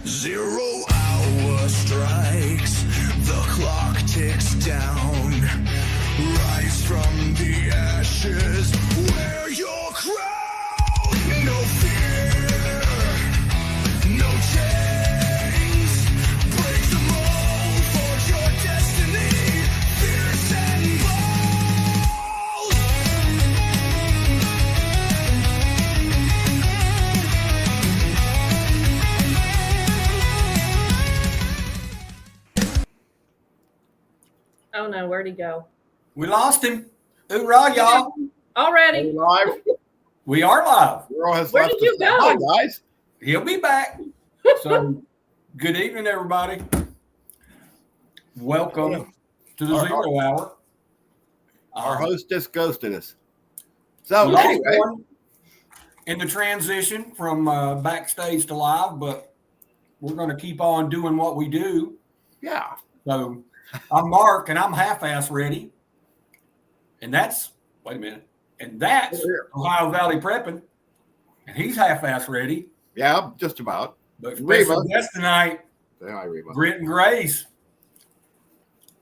0 hour strikes, the clock ticks down. Rise from the ashes, wear your crown. No fear, no chains. Break the mold, forge your destiny. Fierce and bold. Oh no, where'd he go? We lost him. Hoorah, y'all. Already. We're live. We are live. Where did you go? Hi, guys. He'll be back. So, good evening, everybody. Welcome to the 0 hour. Our host just ghosted us. So, Lost anyway. one in the transition from backstage to live, but we're going to keep on doing what we do. Yeah. So, I'm Mark, and I'm half-ass ready. And that's, wait a minute, and that's Ohiovallyprepping, and he's half-ass ready. Yeah, just about. But special guest tonight, Say hi, Reba. Britt and Grace.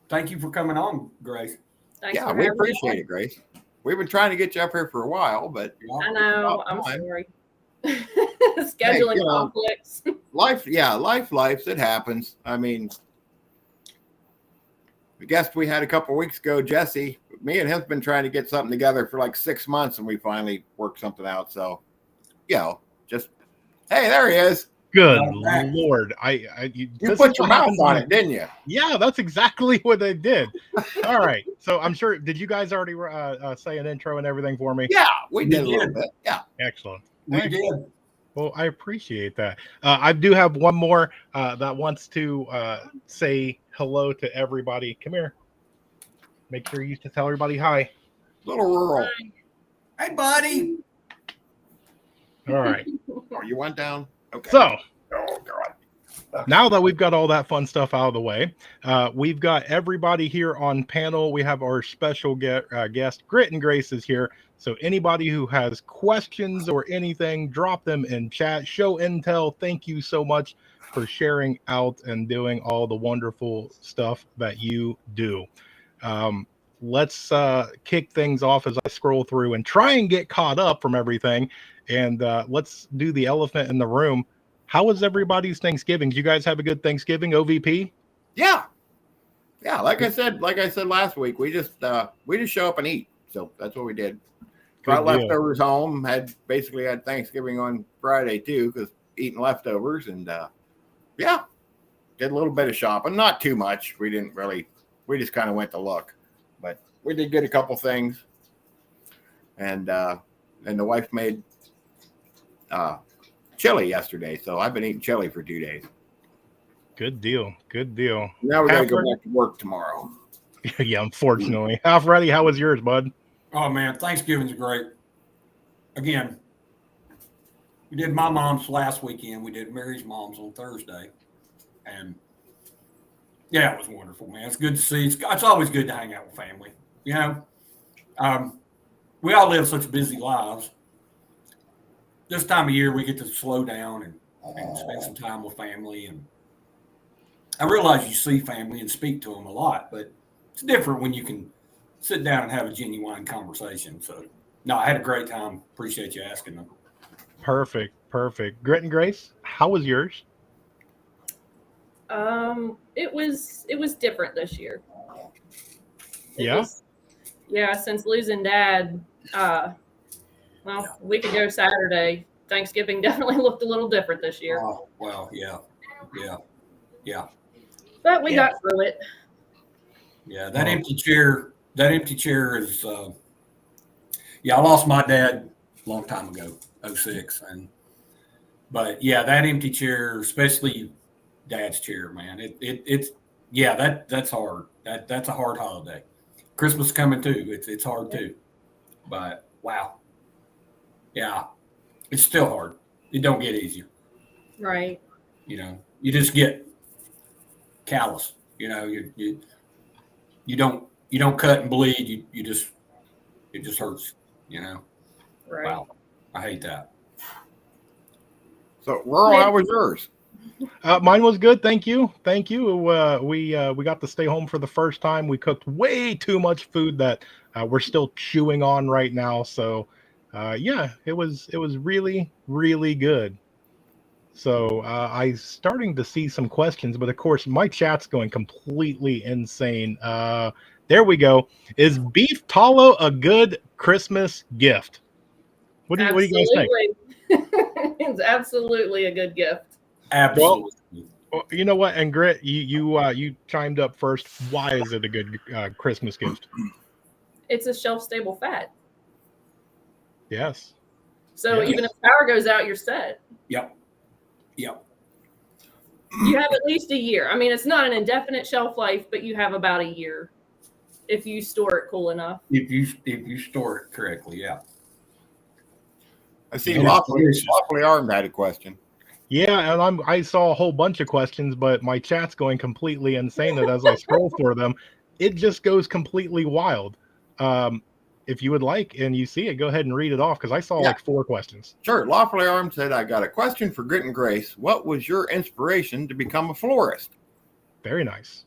Thank you for coming on, Grace. Thanks Yeah, for we having me. appreciate it, Grace. We've been trying to get you up here for a while, but I know. I'm sorry. Scheduling conflicts. life, it happens. I mean, the guest we had a couple of weeks ago, Jesse, me and him's been trying to get something together for like 6 months, and we finally worked something out. So, just hey, there he is. Good Lord. You put your mouth on it, didn't you? Yeah, that's exactly what I did. All right. So I'm sure, did you guys already say an intro and everything for me? Yeah, we did a little bit. Yeah. Excellent. We did. Well, I appreciate that. I do have one more that wants to say hello to everybody. Come here. Make sure you tell everybody hi. Little rural. Hey, buddy. All right. Oh, you went down? Okay. So, oh, God. Now that we've got all that fun stuff out of the way, we've got everybody here on panel. We have our special guest, Grit and Grace, is here. So anybody who has questions or anything, drop them in chat. Show intel. Thank you so much for sharing out and doing all the wonderful stuff that you do. Let's kick things off as I scroll through and try and get caught up from everything. And let's do the elephant in the room. How was everybody's Thanksgiving? Did you guys have a good Thanksgiving, OVP? Yeah. Like I said last week, we just show up and eat. So that's what we did. Brought leftovers home. Basically had Thanksgiving on Friday too, because eating leftovers, and did a little bit of shopping, not too much. We just kind of went to look, but we did get a couple things, and the wife made chili yesterday, so I've been eating chili for 2 days. Good deal. Now we're gonna go back to work tomorrow. Yeah, unfortunately. Alfredo, how was yours, bud? Oh, man, Thanksgiving's great. Again, we did my mom's last weekend. We did Mary's mom's on Thursday. And, yeah, it was wonderful, man. It's good to see. It's always good to hang out with family. You know, we all live such busy lives. This time of year, we get to slow down and spend some time with family. And I realize you see family and speak to them a lot, but it's different when you can sit down and have a genuine conversation. So, no, I had a great time. Appreciate you asking them. Perfect. Grit and Grace, how was yours? It was different this year. Since losing Dad, a week ago Saturday, Thanksgiving definitely looked a little different this year. Oh, well, yeah. But we got through it. Yeah, that empty chair is, I lost my dad a long time ago, 06. But that empty chair, especially Dad's chair, man, that's hard. That's a hard holiday. Christmas coming too. It's hard too. But wow. Yeah. It's still hard. It don't get easier. Right. You know, you just get callous. You know, you don't cut and bleed. It just hurts, you know. Right. Wow. I hate that. So, Rural, how was yours? Mine was good. Thank you. Thank you. We got to stay home for the first time. We cooked way too much food that we're still chewing on right now. So, yeah, it was really, really good. So I starting to see some questions, but of course my chat's going completely insane. There we go. Is beef tallow a good Christmas gift? What do you guys think? Absolutely. It's absolutely a good gift. Absolutely. Well, you know what? And Grit, you chimed up first. Why is it a good Christmas gift? It's a shelf-stable fat. Yes. So Yes. even if power goes out, you're set. Yep. Yep. You have at least a year. I mean, it's not an indefinite shelf life, but you have about a year if you store it cool enough. If you store it correctly, yeah. I see Yeah. Lawfully Armed had a question. Yeah, and I saw a whole bunch of questions, but my chat's going completely insane. And as I scroll through them, it just goes completely wild. If you would like and you see it, go ahead and read it off because I saw like 4 questions. Sure. Lawfully Armed said, I got a question for Grit and Grace. What was your inspiration to become a florist? Very nice.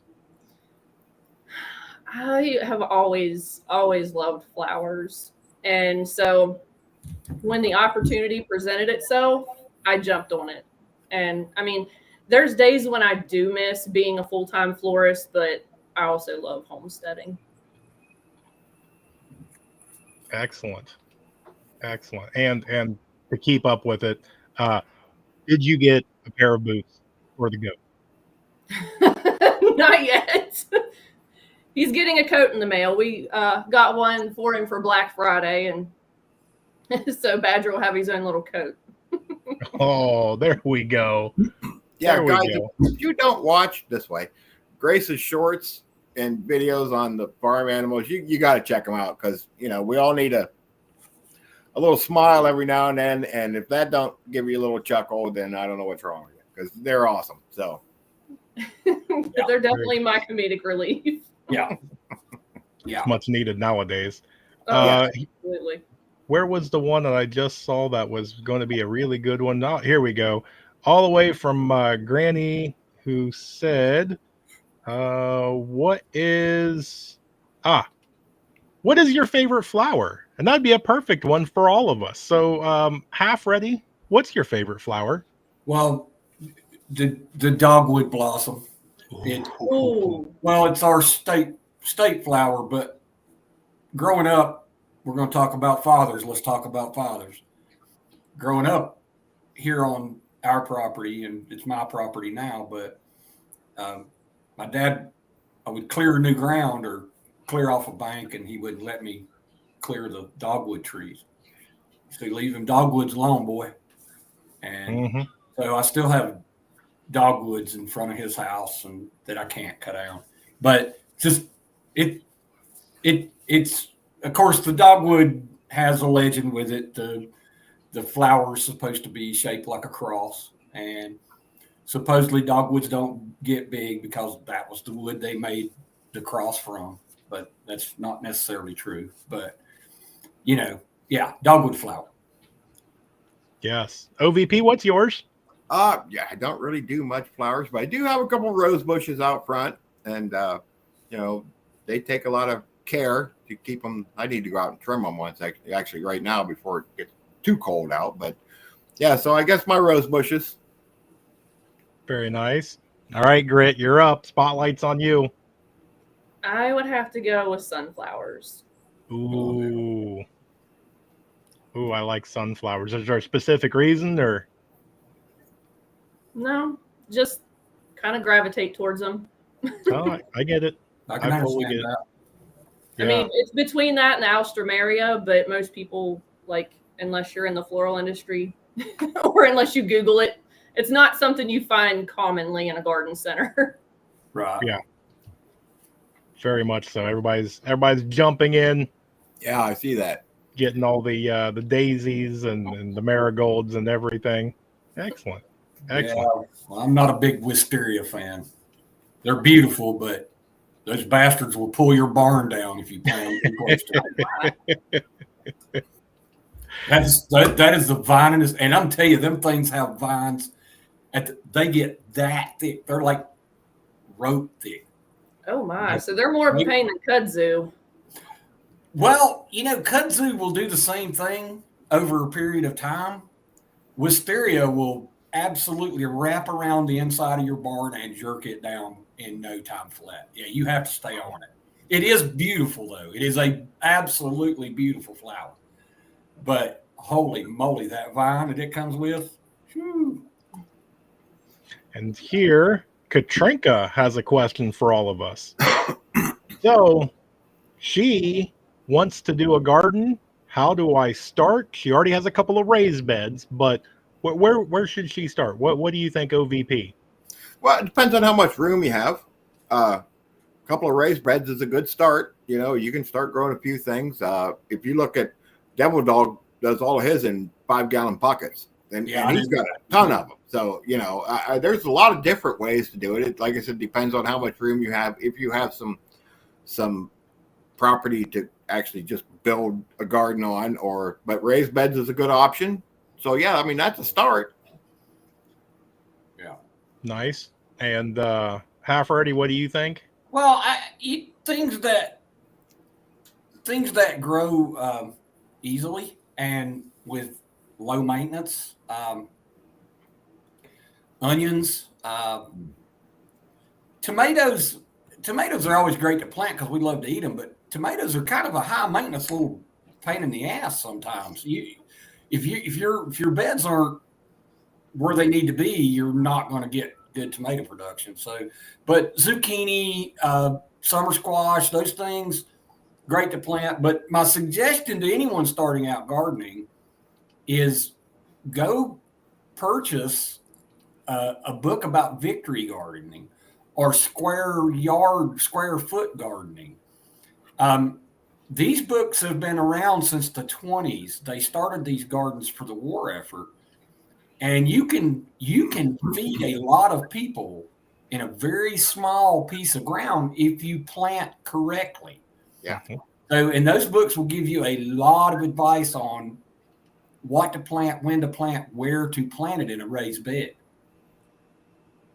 I have always loved flowers. And so when the opportunity presented itself, I jumped on it. And I mean, there's days when I do miss being a full-time florist, but I also love homesteading. Excellent. And to keep up with it, did you get a pair of boots for the goat? Not yet. He's getting a coat in the mail. We got one for him for Black Friday, and so Badger will have his own little coat. Oh, there we go. Yeah, There we guys, go. if you don't watch this way, Grace's shorts and videos on the farm animals, you got to check them out because, we all need a little smile every now and then. And if that don't give you a little chuckle, then I don't know what's wrong with you because they're awesome. So They're definitely my comedic relief. Yeah. Yeah. Much needed nowadays. Absolutely. Where was the one that I just saw that was going to be a really good one? Now, here we go. All the way from Granny, who said, what is your favorite flower? And that'd be a perfect one for all of us. So half ready. What's your favorite flower? Well, the dogwood blossom. Ooh. Well, it's our state flower, but growing up, we're going to talk about fathers. Let's talk about fathers. Growing up here on our property, and it's my property now, but my dad, I would clear new ground or clear off a bank, and he wouldn't let me clear the dogwood trees. So leave them dogwoods alone, boy. And so I still have dogwoods in front of his house and that I can't cut down. But just it's of course the dogwood has a legend with it. The flower is supposed to be shaped like a cross, and supposedly dogwoods don't get big because that was the wood they made the cross from. But that's not necessarily true. But dogwood flower. Yes. OVP, what's yours? Yeah, I don't really do much flowers, but I do have a couple rose bushes out front, and they take a lot of care to keep them. I need to go out and trim them once, actually right now before it gets too cold out. But yeah, so I guess my rose bushes. Very nice. All right, Grit, you're up. Spotlight's on you. I would have to go with sunflowers. Ooh, I like sunflowers. Is there a specific reason, or? No, just kind of gravitate towards them. Oh, I get it. I can totally understand get it. that. I mean, it's between that and the alstroemeria, but most people, unless you're in the floral industry or unless you Google it, it's not something you find commonly in a garden center. Right. Yeah. Very much so. Everybody's jumping in. Yeah, I see that. Getting all the daisies and the marigolds and everything. Excellent. Yeah, well, I'm not a big wisteria fan. They're beautiful, but those bastards will pull your barn down if you plant them too close to them. That is the vine, and I'm telling you, them things have vines They get that thick. They're like rope thick. Oh my! So they're more of a pain than kudzu. Well, kudzu will do the same thing over a period of time. Wisteria will absolutely wrap around the inside of your barn and jerk it down in no time flat. Yeah, you have to stay on it. It is beautiful, though. It is a absolutely beautiful flower. But holy moly, that vine that it comes with. Whew. And here, Katrinka has a question for all of us. So she wants to do a garden. How do I start? She already has a couple of raised beds, but where should she start? What do you think, OVP? Well, it depends on how much room you have. A couple of raised beds is a good start. You can start growing a few things. If you look at Devil Dog, does all of his in 5-gallon buckets, and he's got a ton of them. So there's a lot of different ways to do it. It, like I said, depends on how much room you have. If you have some property to actually just build a garden on, but raised beds is a good option. So yeah, I mean that's a start. Yeah, nice. And Half-Ready, what do you think? Well, things that grow easily and with low maintenance, onions, tomatoes. Tomatoes are always great to plant because we love to eat them, but tomatoes are kind of a high maintenance little pain in the ass sometimes. If your beds aren't where they need to be, you're not going to get good tomato production. So, but zucchini, summer squash, those things, great to plant. But my suggestion to anyone starting out gardening is go purchase a book about victory gardening or square foot gardening. These books have been around since the 1920s. They started these gardens for the war effort. And you can feed a lot of people in a very small piece of ground if you plant correctly. Yeah. So, and those books will give you a lot of advice on what to plant, when to plant, where to plant it in a raised bed.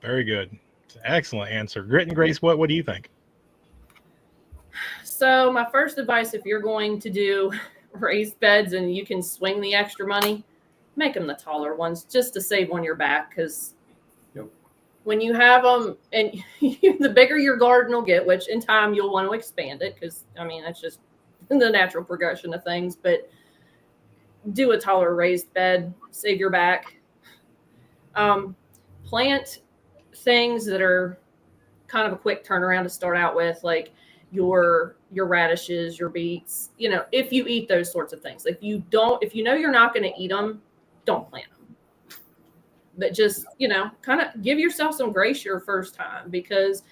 Very good. It's an excellent answer. Grit and Grace, what do you think? So my first advice, if you're going to do raised beds and you can swing the extra money, make them the taller ones just to save on your back. Because when you have them, and the bigger your garden will get, which in time you'll want to expand it, because I mean that's just the natural progression of things. But do a taller raised bed, save your back. Plant things that are kind of a quick turnaround to start out with, like your radishes, your beets. If you eat those sorts of things. If you know you're not going to eat them, don't plant them. But just, kind of give yourself some grace your first time, because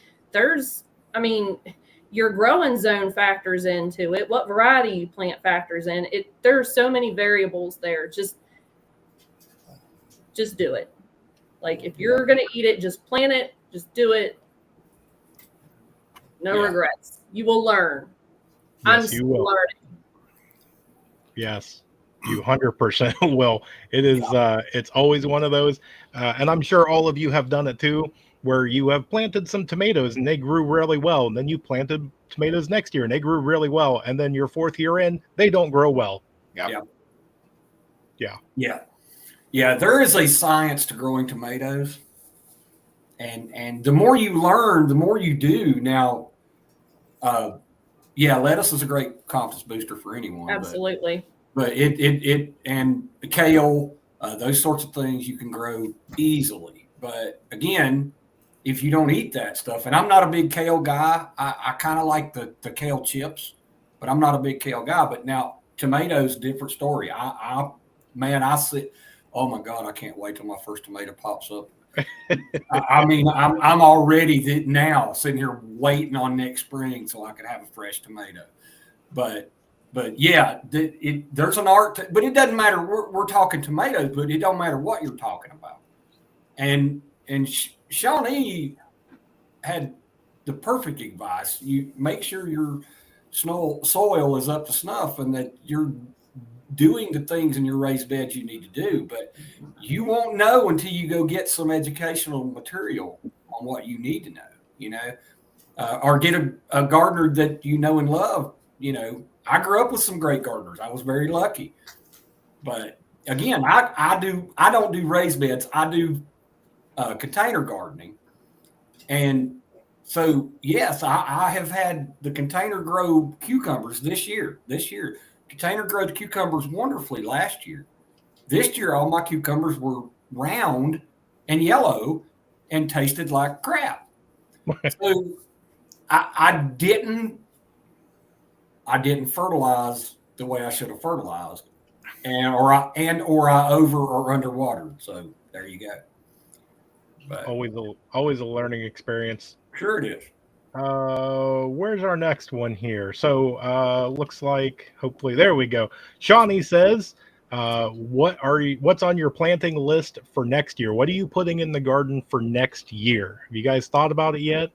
your growing zone factors into it. What variety you plant factors in it. There are so many variables there. Just do it. Like if you're going to eat it, just plant it, just do it. No regrets. You will learn. Yes, I'm still learning. Yes, you 100% will. It is. It's always one of those, and I'm sure all of you have done it too, where you have planted some tomatoes and they grew really well, and then you planted tomatoes next year and they grew really well, and then your fourth year in, they don't grow well. Yeah. There is a science to growing tomatoes, and the more you learn, the more you do. Now, lettuce is a great confidence booster for anyone. Absolutely. But it and the kale, those sorts of things you can grow easily. But again, if you don't eat that stuff, and I'm not a big kale guy, I kind of like the kale chips, but I'm not a big kale guy. But now tomatoes, different story. I sit. Oh my God, I can't wait till my first tomato pops up. I'm already now sitting here waiting on next spring so I could have a fresh tomato. But yeah, there's an art, but it doesn't matter. We're talking tomatoes, but it don't matter what you're talking about. And Shawnee had the perfect advice. You make sure your soil is up to snuff and that you're doing the things in your raised beds you need to do, but you won't know until you go get some educational material on what you need to know, or get a gardener that you know and love. I grew up with some great gardeners. I was very lucky, but again, I don't do raised beds. I do container gardening, and so yes, I have had the container grow cucumbers this year. Container grow cucumbers wonderfully last year. This year, all my cucumbers were round and yellow and tasted like crap. So I didn't fertilize the way I should have fertilized, or I over or underwatered. So there you go. But always a learning experience. Sure it is. Where's our next one here? So looks like hopefully there we go. Shawnee says, what's on your planting list for next year? What are you putting in the garden for next year? Have you guys thought about it yet?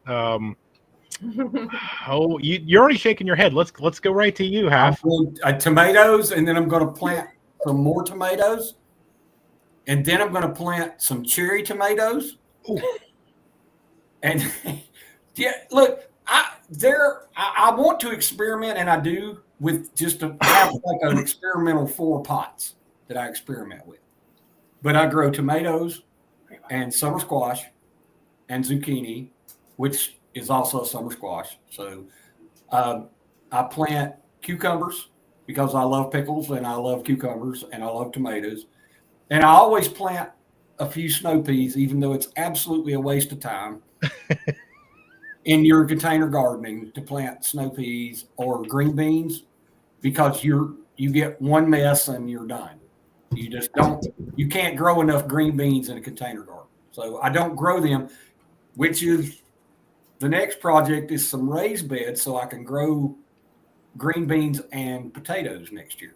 You're already shaking your head. Let's go right to you, Half. Tomatoes, and then I'm going to plant some more tomatoes, and then I'm going to plant some cherry tomatoes. Ooh. And yeah, look, I want to experiment, and I do, with just I have like an experimental 4 pots that I experiment with. But I grow tomatoes and summer squash and zucchini, which is also a summer squash. So I plant cucumbers because I love pickles and I love cucumbers and I love tomatoes. And I always plant a few snow peas, even though it's absolutely a waste of time in your container gardening to plant snow peas or green beans, because you get one mess and you're done. You can't grow enough green beans in a container garden. So I don't grow them, which is the next project is some raised beds so I can grow green beans and potatoes next year.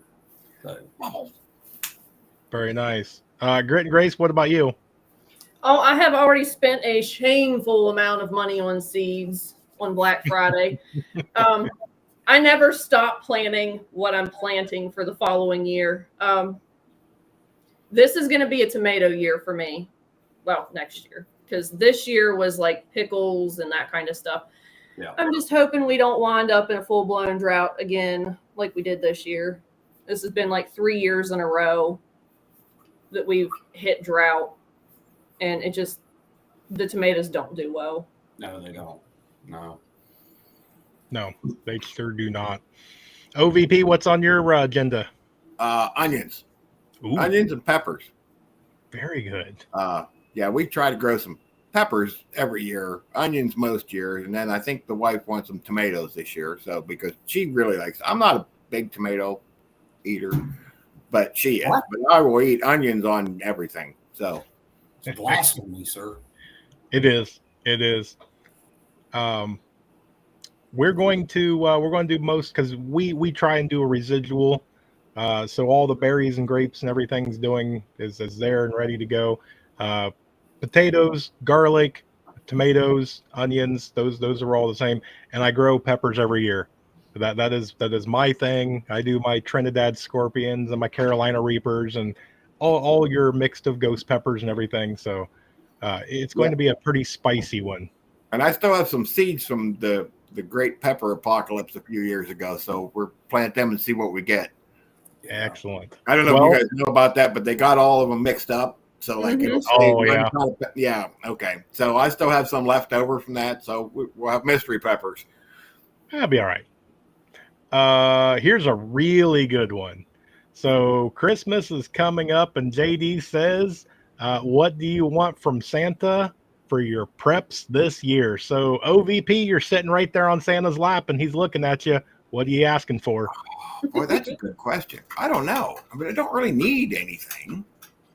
So, very nice. Grit and Grace, what about you? Oh, I have already spent a shameful amount of money on seeds on Black Friday. I never stop planning what I'm planting for the following year. This is going to be a tomato year for me. Well, next year, because this year was like pickles and that kind of stuff. Yeah. I'm just hoping we don't wind up in a full-blown drought again like we did this year. This has been like 3 years in a row that we've hit drought, and the tomatoes don't do well. No, they don't. No, they sure do not. OVP, what's on your agenda? Onions. Ooh. Onions and peppers. Very good. Yeah, we try to grow some peppers every year, onions most years, and then I think the wife wants some tomatoes this year. So because she really likes, I'm not a big tomato eater, but she is. What? But I will eat onions on everything. So It's blasphemy, sir. It is. We're going to do most, because we try and do a residual. So all the berries and grapes and everything's is there and ready to go. Potatoes, garlic, tomatoes, onions, those are all the same. And I grow peppers every year. That is my thing. I do my Trinidad Scorpions and my Carolina Reapers and all your mixed of ghost peppers and everything. So it's going to be a pretty spicy one. And I still have some seeds from the great pepper apocalypse a few years ago. So we're plant them and see what we get. Excellent. I don't know if you guys know about that, but they got all of them mixed up. So like, it'll say yeah. Okay. So I still have some left over from that. So we'll have mystery peppers. That'll be all right. Here's a really good one. So Christmas is coming up, and JD says, what do you want from Santa for your preps this year? So OVP, you're sitting right there on Santa's lap and he's looking at you. What are you asking for? Boy, that's a good question. I don't know. I mean, I don't really need anything.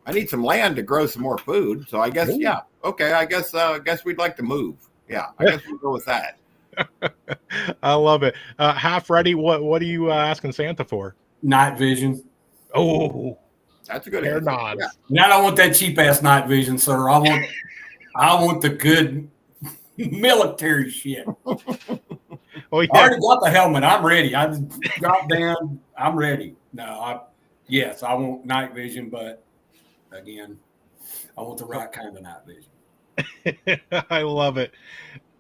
I need some land to grow some more food. So I guess, yeah. Okay. I guess we'd like to move. Yeah. I guess we'll go with that. I love it. Half ready. What are you asking Santa for? Night vision. Oh, that's a good answer. nods. Yeah. And I don't want that cheap ass night vision, sir. I want the good military shit. Oh, yeah. I already got the helmet. I'm ready. I just dropped down. I'm ready. No, Yes, I want night vision, but again, I want the right kind of night vision. I love it.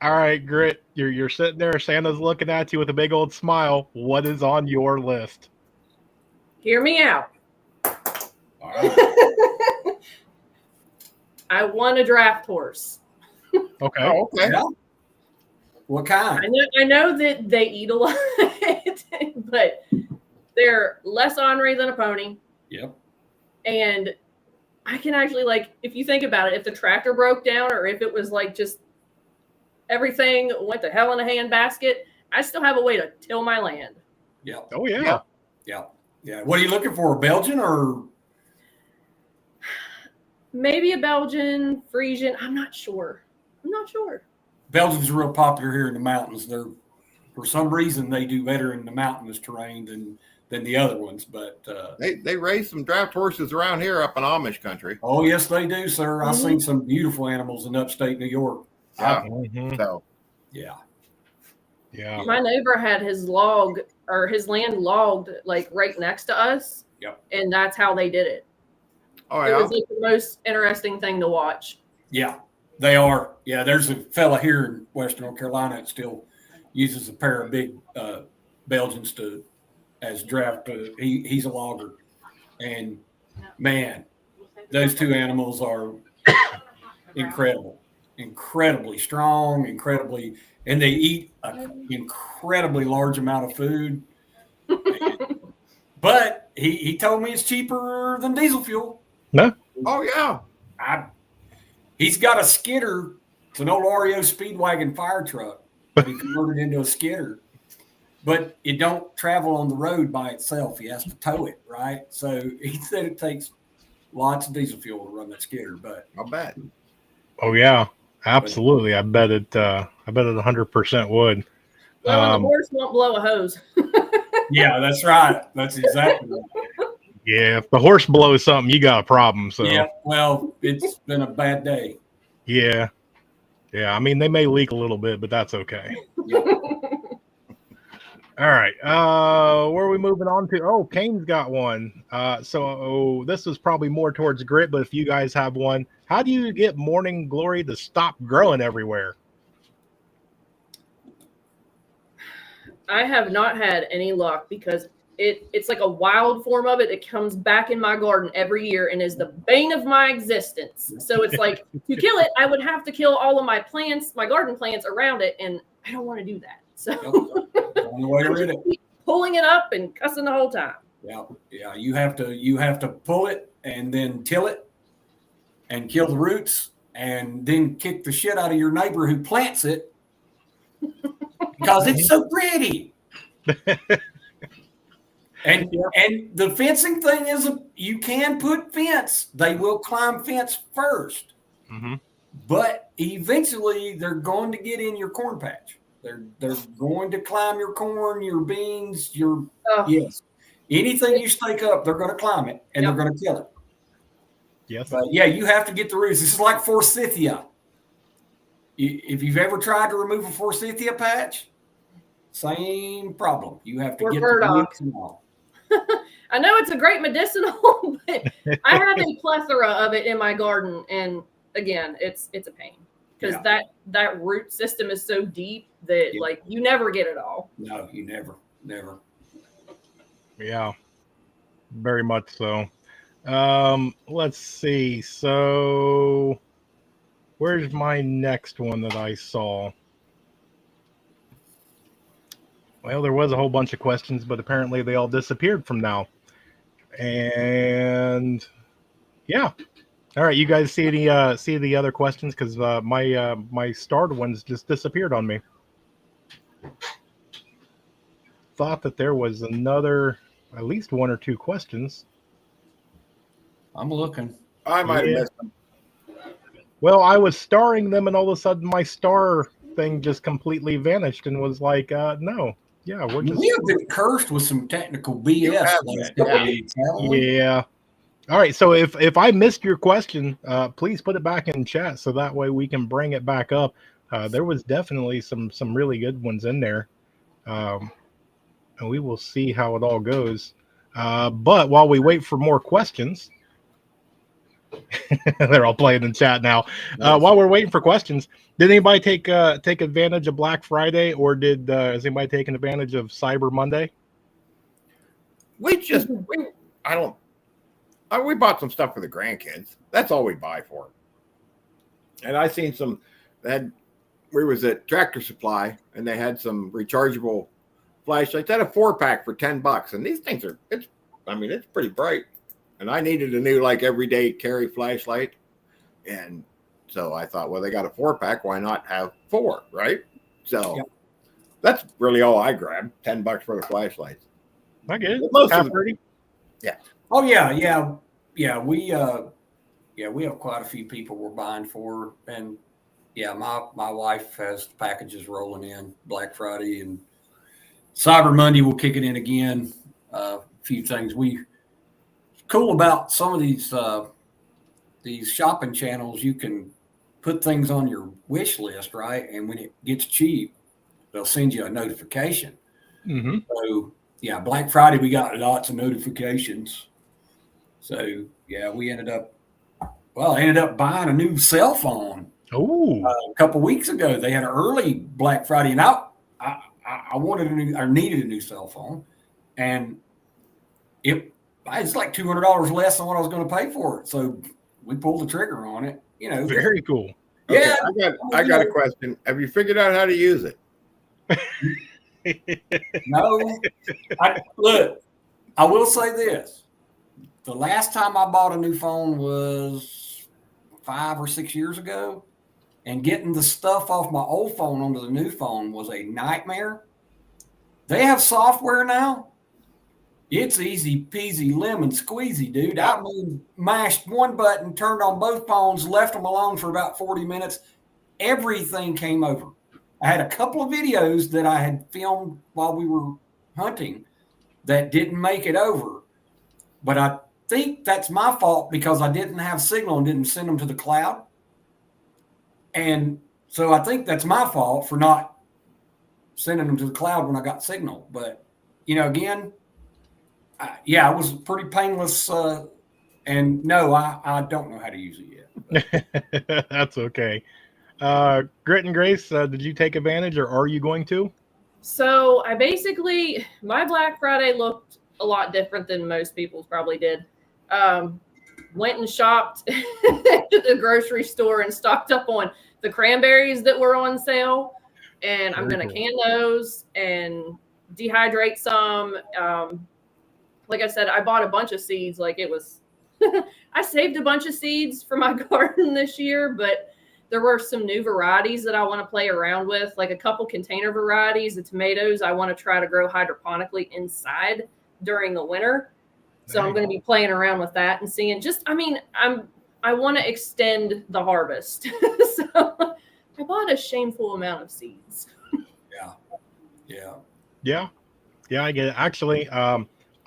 All right, Grit, you're sitting there. Santa's looking at you with a big old smile. What is on your list? Hear me out. All right. I want a draft horse. Okay. Oh, okay. Yeah. What kind? I know that they eat a lot, but they're less ornery than a pony. Yep. And I can actually, like, if you think about it, if the tractor broke down or if it was like just everything went to hell in a handbasket, I still have a way to till my land. Yep. Oh yeah. Yeah. What are you looking for? A Belgian or? Maybe a Belgian, Frisian. I'm not sure. Belgians are real popular here in the mountains. They're, for some reason, they do better in the mountainous terrain than the other ones. But They raise some draft horses around here up in Amish country. oh yes, they do, sir. I've seen some beautiful animals in upstate New York. Yeah. Mhm. So Yeah. Yeah. My neighbor had his land logged like right next to us. Yep. And that's how they did it. oh It yeah. was like the most interesting thing to watch. Yeah, they are. Yeah, there's a fella here in Western North Carolina that still uses a pair of big Belgians as draft. He's a logger, and man, those two animals are incredibly strong, and they eat an incredibly large amount of food. But he told me it's cheaper than diesel fuel. No. Oh yeah. He's got a skidder. It's an old REO Speedwagon fire truck that he converted into a skidder. But it don't travel on the road by itself. He has to tow it, right? So he said it takes lots of diesel fuel to run that skidder. But I'll bet. Oh yeah. Absolutely. I bet it 100% would. Well, and the horse won't blow a hose. yeah, that's right. That's exactly right. Yeah, if the horse blows something, you got a problem. So Yeah, well, it's been a bad day. yeah. I mean, they may leak a little bit, but that's okay. Yeah. All right. Where are we moving on to? Oh, Kane's got one. So this is probably more towards Grit, but if you guys have one, how do you get morning glory to stop growing everywhere? I have not had any luck because it's like a wild form of it. It comes back in my garden every year and is the bane of my existence. So it's like to kill it, I would have to kill all of my plants, my garden plants around it, and I don't want to do that. So Only way to rid it. keep pulling it up and cussing the whole time. Yeah. You have to pull it and then till it and kill the roots and then kick the shit out of your neighbor who plants it because it's so pretty. And the fencing thing is you can put fence. They will climb fence first, but eventually they're going to get in your corn patch. They're going to climb your corn, your beans, yes, anything you stake up, they're going to climb it and they're going to kill it. Yes, but yeah, you have to get the roots. This is like forsythia. If you've ever tried to remove a forsythia patch, same problem. You have to get the roots and all. I know it's a great medicinal, but I have a plethora of it in my garden, and again, it's a pain because that root system is so deep that like you never get it all. No, you never. Yeah, very much so. Let's see. So, where's my next one that I saw? Well, there was a whole bunch of questions, but apparently they all disappeared from now. And yeah, all right. You guys see the other questions because my starred ones just disappeared on me. Thought that there was another, at least one or two questions. I'm looking. I might have missed them. Well, I was starring them, and all of a sudden my star thing just completely vanished and was like, no. Yeah, we have been cursed with some technical BS. Yeah. All right. So if I missed your question, please put it back in chat so that way we can bring it back up. There was definitely some really good ones in there, and we will see how it all goes. But while we wait for more questions, they're all playing in chat now. While we're waiting for questions, did anybody take advantage of Black Friday, or is anybody taking advantage of Cyber Monday? We bought some stuff for the grandkids. That's all we buy for. And I seen some we was at Tractor Supply, and they had some rechargeable flashlights. They had a 4-pack for $10, and these things it's pretty bright. And I needed a new everyday carry flashlight, and so I thought, well, they got a 4-pack, why not have 4, right? So that's really all I grabbed. $10 for the flashlights. I get it. Most Half of dirty. Yeah. Oh yeah. We have quite a few people we're buying for, and my wife has packages rolling in Black Friday, and Cyber Monday will kick it in again. A few things cool about some of these shopping channels. You can put things on your wish list, right? And when it gets cheap, they'll send you a notification. Mm-hmm. So Black Friday we got lots of notifications. So we ended up buying a new cell phone. Oh, A couple weeks ago. They had an early Black Friday, and I needed a new cell phone, and it's like $200 less than what I was going to pay for it. So we pulled the trigger on it. very cool. Yeah. Okay, I got a question. Have you figured out how to use it? No. Look, I will say this. The last time I bought a new phone was 5 or 6 years ago, and getting the stuff off my old phone onto the new phone was a nightmare. They have software now. It's easy peasy lemon squeezy, dude. I mashed one button, turned on both phones, left them alone for about 40 minutes. Everything came over. I had a couple of videos that I had filmed while we were hunting that didn't make it over. But I think that's my fault because I didn't have signal and didn't send them to the cloud. And so I think that's my fault for not sending them to the cloud when I got signal. But, again, it was pretty painless. And no, I don't know how to use it yet. That's okay. Grit and Grace, did you take advantage, or are you going to? So my Black Friday looked a lot different than most people's probably did. Went and shopped at the grocery store and stocked up on the cranberries that were on sale. And I'm going to can those and dehydrate some. Like I said, I bought a bunch of seeds. I saved a bunch of seeds for my garden this year, but there were some new varieties that I want to play around with, like a couple container varieties of tomatoes I want to try to grow hydroponically inside during the winter. So I'm going to be playing around with that and seeing I want to extend the harvest. So I bought a shameful amount of seeds. Yeah, I get it. Actually,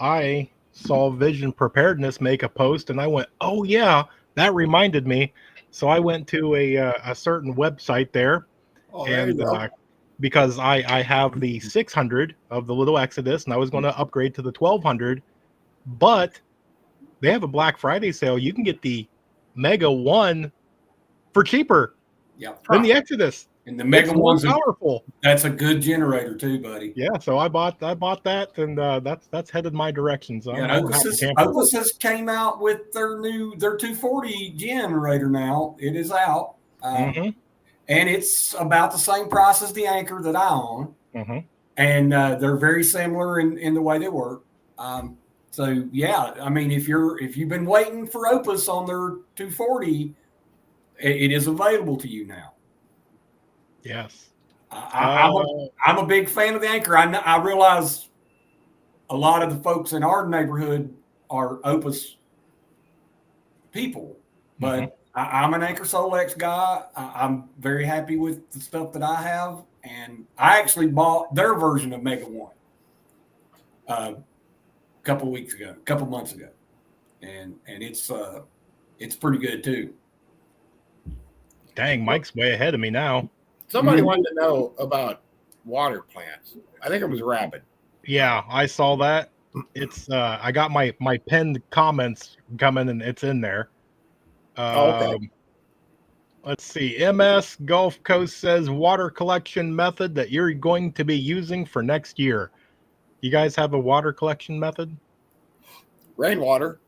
I saw Vision Preparedness make a post, and I went, "Oh yeah, that reminded me." So I went to a certain website there, and because I have the 600 of the little Exodus, and I was going to upgrade to the 1200, but they have a Black Friday sale. You can get the Mega 1 for cheaper than the Exodus. And the Mega One's powerful. That's a good generator too, buddy. Yeah, so I bought that, and that's headed my direction. So Opus has came out with their 240 generator now. It is out, and it's about the same price as the Anchor that I own, and they're very similar in the way they work. So if you've been waiting for Opus on their 240, it is available to you now. Yes. I'm a big fan of the Anchor. I realize a lot of the folks in our neighborhood are Opus people, but I'm an Anchor Solex guy. I'm very happy with the stuff that I have, and I actually bought their version of Mega One a couple months ago, and it's pretty good too. Dang, Mike's way ahead of me now. Somebody wanted to know about water plants. I think it was Rabbit. Yeah, I saw that. It's I got my pinned comments coming, and it's in there. Okay. Let's see. MS Gulf Coast says water collection method that you're going to be using for next year. You guys have a water collection method? Rainwater.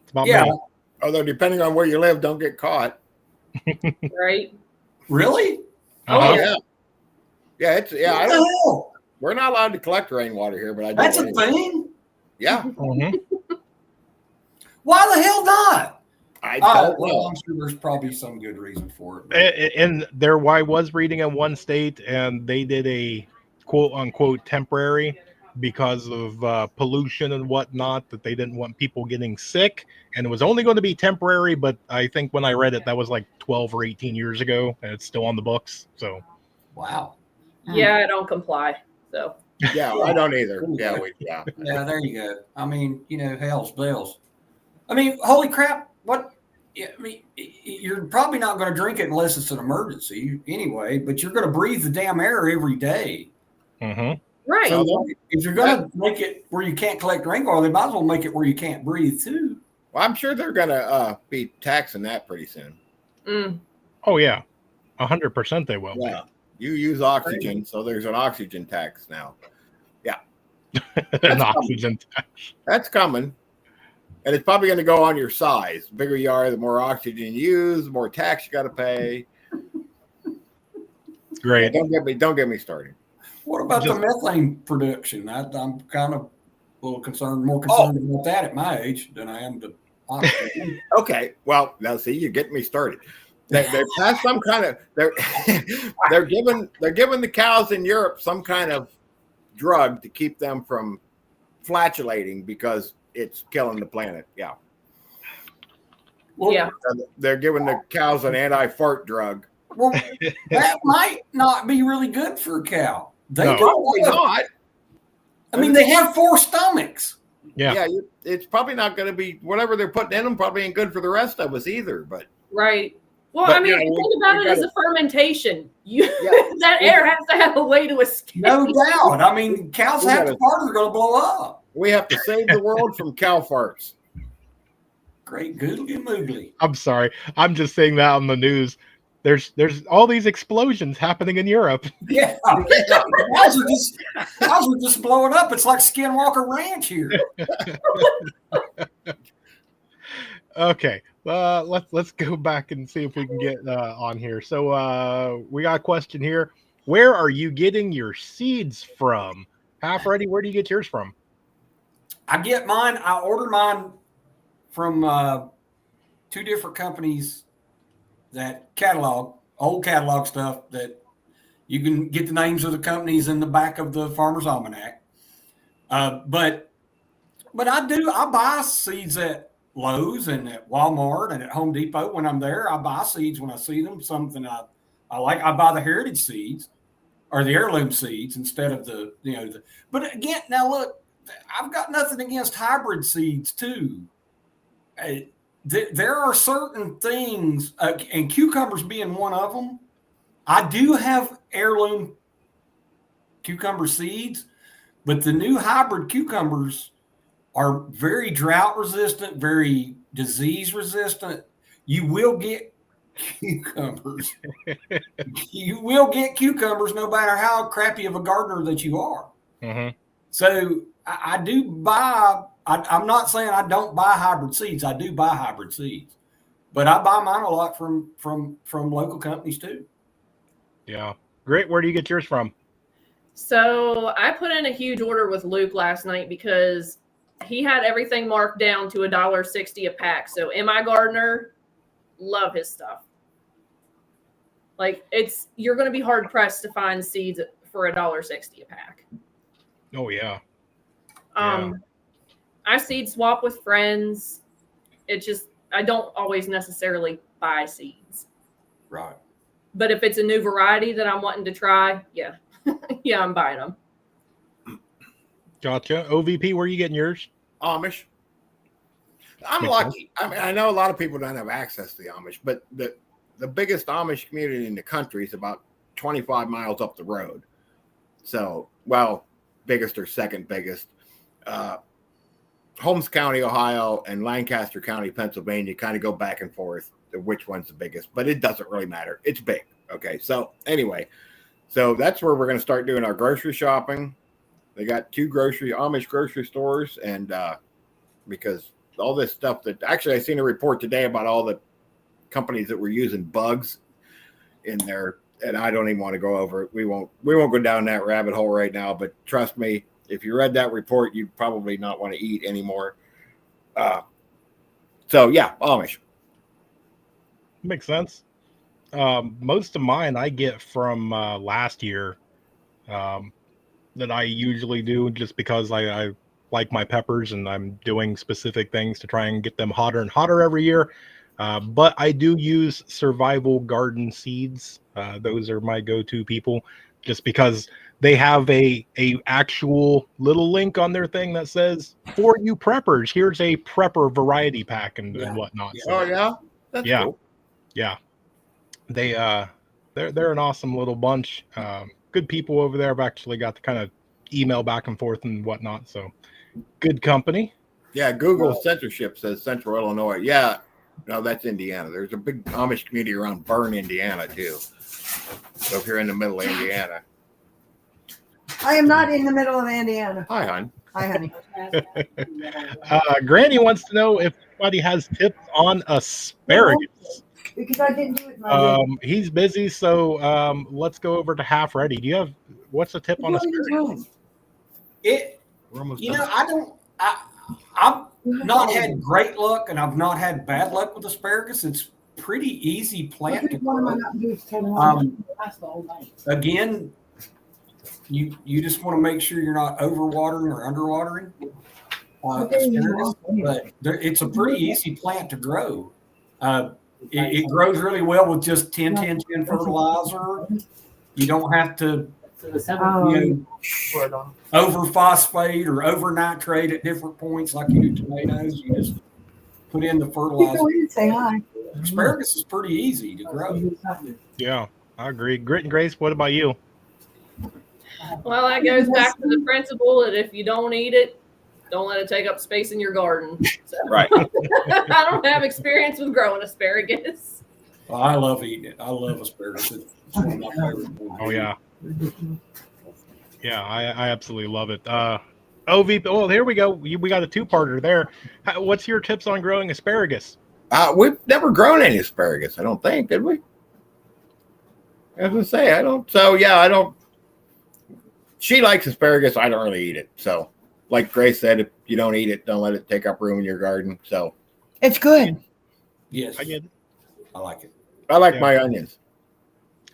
It's about Yeah. me. Although depending on where you live, don't get caught. Right? Really? Oh, Uh-huh. yeah. Yeah, it's yeah. What I the don't. hell? We're not allowed to collect rainwater here, but I do. That's a anyway. thing? Yeah, Mhm. Why the hell not? I Oh, don't well, know. I'm sure there's probably some good reason for it. but- And there, I was reading in one state, and they did a quote unquote temporary because of pollution and whatnot, that they didn't want people getting sick, and it was only going to be temporary. But I think when I read it, that was like 12 or 18 years ago, and it's still on the books. So Wow. Yeah, I don't comply. So Yeah, I don't either. Yeah, yeah. Yeah, there you go. I mean, hell's bells. I mean, holy crap! What? I mean, you're probably not going to drink it unless it's an emergency anyway. But you're going to breathe the damn air every day. mhm. right. So if you're going to make it where you can't collect rainwater, they might as well make it where you can't breathe too. Well, I'm sure they're gonna be taxing that pretty soon. Mm. Oh yeah, 100% they will. Yeah, you use oxygen, so there's an oxygen tax now. An oxygen tax. That's coming, and it's probably going to go on your size. The bigger you are, the more oxygen you use, the more tax you got to pay. Great. Don't get me started. What about the methane production? I'm kind of a little concerned, more concerned about that at my age than I am the oxygen. Okay, well now see, you're getting me started. They passed some kind of they're giving the cows in Europe some kind of drug to keep them from flatulating because it's killing the planet. Yeah. Well, Yeah. They're giving the cows an anti-fart drug. Well, that might not be really good for a cow. They No. Probably not. I mean, they have 4 stomachs. Yeah. It's probably not going to be whatever they're putting in them. Probably ain't good for the rest of us either. But Right. Well, But, I mean, yeah, we- think about we it as gotta- a fermentation. You Yeah. that air has to have a way to escape. No doubt. I mean, cows We have gotta- to fart or they're going to blow up. we have to save the world from cow farts. Great googly moogly. I'm sorry. I'm just saying that on the news. There's all these explosions happening in Europe. Yeah. Cows are just blowing up. It's like Skinwalker Ranch here. Okay. Let's go back and see if we can get on here. So we got a question here. Where are you getting your seeds from? Half ready. Where do you get yours from? I get mine. I order mine from 2 different companies that old catalog stuff that you can get the names of the companies in the back of the Farmer's Almanac. But I buy seeds at Lowe's and at Walmart and at Home Depot when I'm there. I buy seeds when I see them. Something I like. I buy the heritage seeds or the heirloom seeds instead of but again, now look, I've got nothing against hybrid seeds too. There are certain things, and cucumbers being one of them. I do have heirloom cucumber seeds, but the new hybrid cucumbers are very drought resistant, very disease resistant. You will get cucumbers. You will get cucumbers no matter how crappy of a gardener that you are. Mm-hmm. So I do buy. I'm not saying I don't buy hybrid seeds. I do buy hybrid seeds, but I buy mine a lot from local companies too. Yeah. Great. Where do you get yours from? So I put in a huge order with Luke last night because he had everything marked down to $1.60 a pack. So MI Gardener, love his stuff. Like you're going to be hard pressed to find seeds for $1.60 a pack. Oh yeah. I seed swap with friends. I don't always necessarily buy seeds. Right. But if it's a new variety that I'm wanting to try, yeah. Yeah, I'm buying them. Gotcha. OVP, where are you getting yours? Amish. I'm Makes lucky. I mean, I know a lot of people don't have access to the Amish, but the biggest Amish community in the country is about 25 miles up the road. So, well, biggest or second biggest. Holmes County, Ohio, and Lancaster County, Pennsylvania kind of go back and forth to which one's the biggest, but it doesn't really matter. It's big. Okay. So anyway, so that's where we're going to start doing our grocery shopping. They got 2 Amish grocery stores, and because all this stuff that actually I seen a report today about all the companies that were using bugs in there, and I don't even want to go over it. We won't go down that rabbit hole right now, but trust me, if you read that report, you'd probably not want to eat anymore. So yeah, Amish. Makes sense. Most of mine I get from last year that I usually do just because I like my peppers and I'm doing specific things to try and get them hotter and hotter every year. But I do use survival garden seeds. Those are my go-to people just because they have a actual little link on their thing that says, for you preppers, here's a prepper variety pack and whatnot. Yeah. So, Oh yeah, that's cool. Yeah. They're an awesome little bunch. Good people over there. I've actually got to kind of email back and forth and whatnot. So good company. Yeah, Google censorship says Central Illinois. Yeah, no, that's Indiana. There's a big Amish community around Bern, Indiana, too. So if you're in the middle of Indiana. I am not in the middle of Indiana. Hi, hon. Hi, honey. Granny wants to know if anybody has tips on asparagus. Because I didn't do it my way. He's busy, so let's go over to Half Ready. Do you have what's the tip on asparagus? I've not had great luck, and I've not had bad luck with asparagus. It's pretty easy plant to grow. Again, you just want to make sure you're not overwatering or underwatering asparagus, but it's a pretty easy plant to grow. It grows really well with just 10-10-10 fertilizer. You don't have to over phosphate or over nitrate at different points like you do tomatoes. You just put in the fertilizer. Say hi. Asparagus is pretty easy to grow. Yeah, I agree. Grit and Grace, what about you? Well, that goes back to the principle that if you don't eat it, don't let it take up space in your garden. So, Right. I don't have experience with growing asparagus. Well, I love eating it. I love asparagus. It's one of my favorite things. Oh yeah. Yeah, I absolutely love it. OVP. Oh, here we go. We got a 2-parter there. What's your tips on growing asparagus? We've never grown any asparagus, I don't think, did we? I was going to say, I don't. So, yeah, I don't. She likes asparagus. I don't really eat it. So, like Grace said, if you don't eat it, don't let it take up room in your garden. So, It's good. Yes, I get it. I like it. I like my onions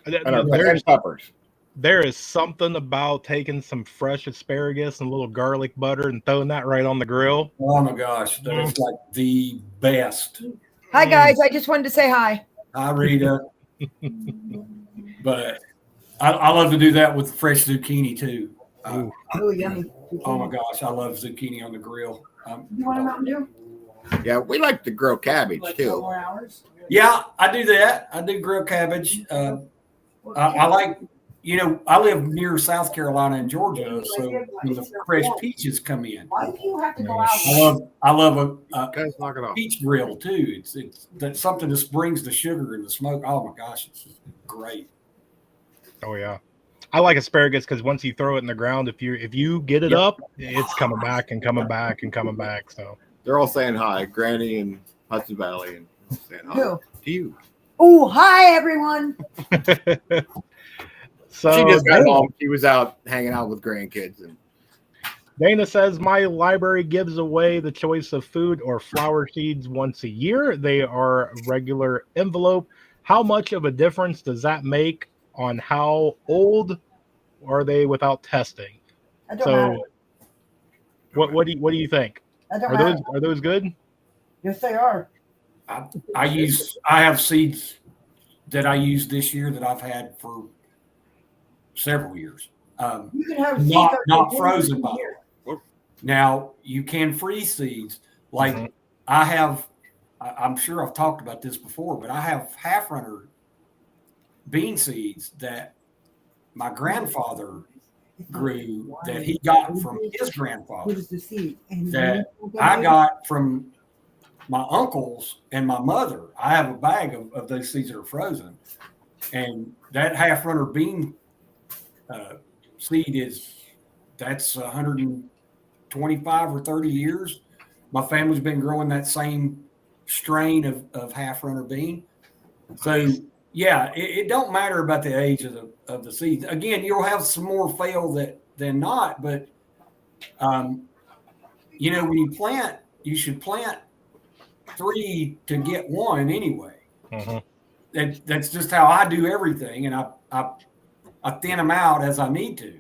and peppers. There is something about taking some fresh asparagus and a little garlic butter and throwing that right on the grill. Oh my gosh, that's like the best. Hi, guys. I just wanted to say hi. Hi, Rita. But I love to do that with fresh zucchini too. Oh, yummy. Oh my gosh, I love zucchini on the grill. You want a Mountain Dew? Yeah, we like to grow cabbage too. More hours? Yeah, I do that. I do grill cabbage. I like, I live near South Carolina and Georgia, so when the fresh peaches come in, Why do you have to go out? I love a Guys, knock it off. peach grill too. It's that's something that brings the sugar and the smoke. Oh my gosh, it's great. Oh yeah, I like asparagus because once you throw it in the ground, if you get it up, it's coming back and coming back and coming back. So They're all saying hi, Granny and Hudson Valley, and saying hi Who? to you. Oh, hi, everyone. so She just got home. She was out hanging out with grandkids. And Dana says, my library gives away the choice of food or flower seeds once a year. They are regular envelope. How much of a difference does that make on how old are they without testing? I don't matter. What do you think? I don't matter. Are those good? Yes, they are. I have seeds that I used this year that I've had for several years. You can have Not frozen by. here. Now you can freeze seeds. Like I'm sure I've talked about this before, but I have half runner bean seeds that my grandfather grew that he got from his grandfather What is the seed? And that I got from my uncles and my mother. I have a bag of those seeds that are frozen. And that half runner bean seed that's 125 or 30 years. My family's been growing that same strain of half runner bean. So yeah, it don't matter about the age of the seeds. Again, you'll have some more fail than not, but when you plant, you should plant 3 to get 1 anyway. That's just how I do everything, and I thin them out as I need to.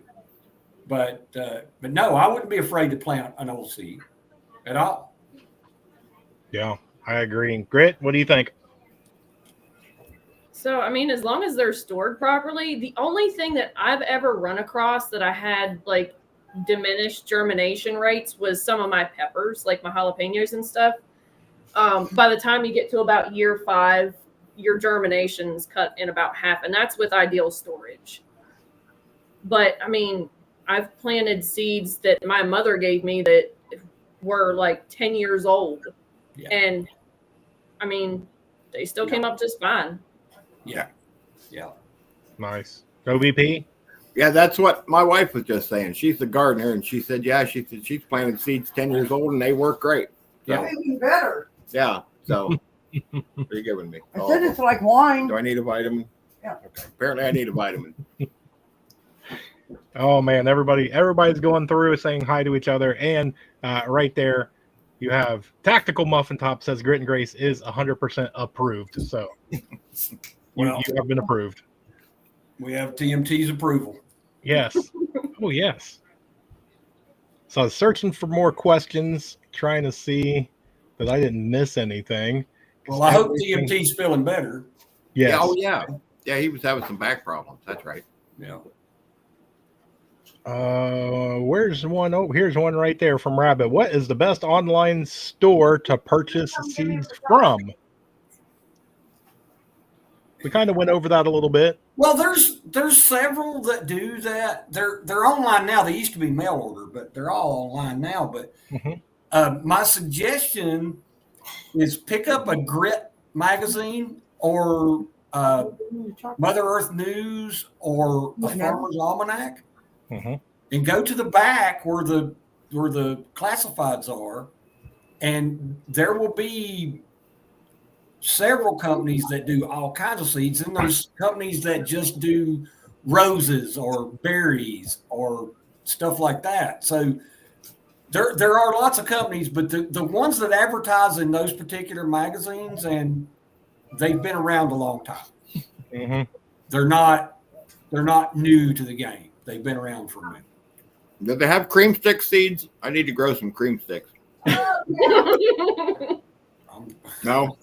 But no, I wouldn't be afraid to plant an old seed at all. Yeah, I agree. Grit, what do you think? So, I mean, as long as they're stored properly, the only thing that I've ever run across that I had like diminished germination rates was some of my peppers, like my jalapenos and stuff. By the time you get to about year 5, your germination's cut in about half, and that's with ideal storage. But I mean, I've planted seeds that my mother gave me that were like 10 years old. Yeah. And I mean, they still came up just fine. Yeah. Nice. Go VP. Yeah, that's what my wife was just saying. She's the gardener, and she said, she's planted seeds 10 years old, and they work great. So, Even better. yeah. So, what are you giving me? I said it's like wine. Do I need a vitamin? Yeah. Okay. Apparently, I need a vitamin. Oh man, everybody's going through saying hi to each other, and right there, you have Tactical Muffin Top says Grit and Grace is 100% approved. So you have been approved. We have TMT's approval. Yes. Oh yes. So I was searching for more questions, trying to see that I didn't miss anything. Well, I hope TMT's feeling better. Yes. Yeah, oh yeah. Yeah, he was having some back problems. That's right. Yeah. Where's one? Oh, here's one right there from Rabbit. What is the best online store to purchase seeds from? We kind of went over that a little bit. Well, there's several that do that. They're online now. They used to be mail order, but they're all online now. But my suggestion is pick up a Grit magazine or Mother Earth News or a Farmer's Almanac, and go to the back where the classifieds are, and there will be several companies that do all kinds of seeds, and there's companies that just do roses or berries or stuff like that. So there are lots of companies, but the ones that advertise in those particular magazines, and they've been around a long time. They're not new to the game. They've been around for a minute. Do they have cream stick seeds? I need to grow some cream sticks. No.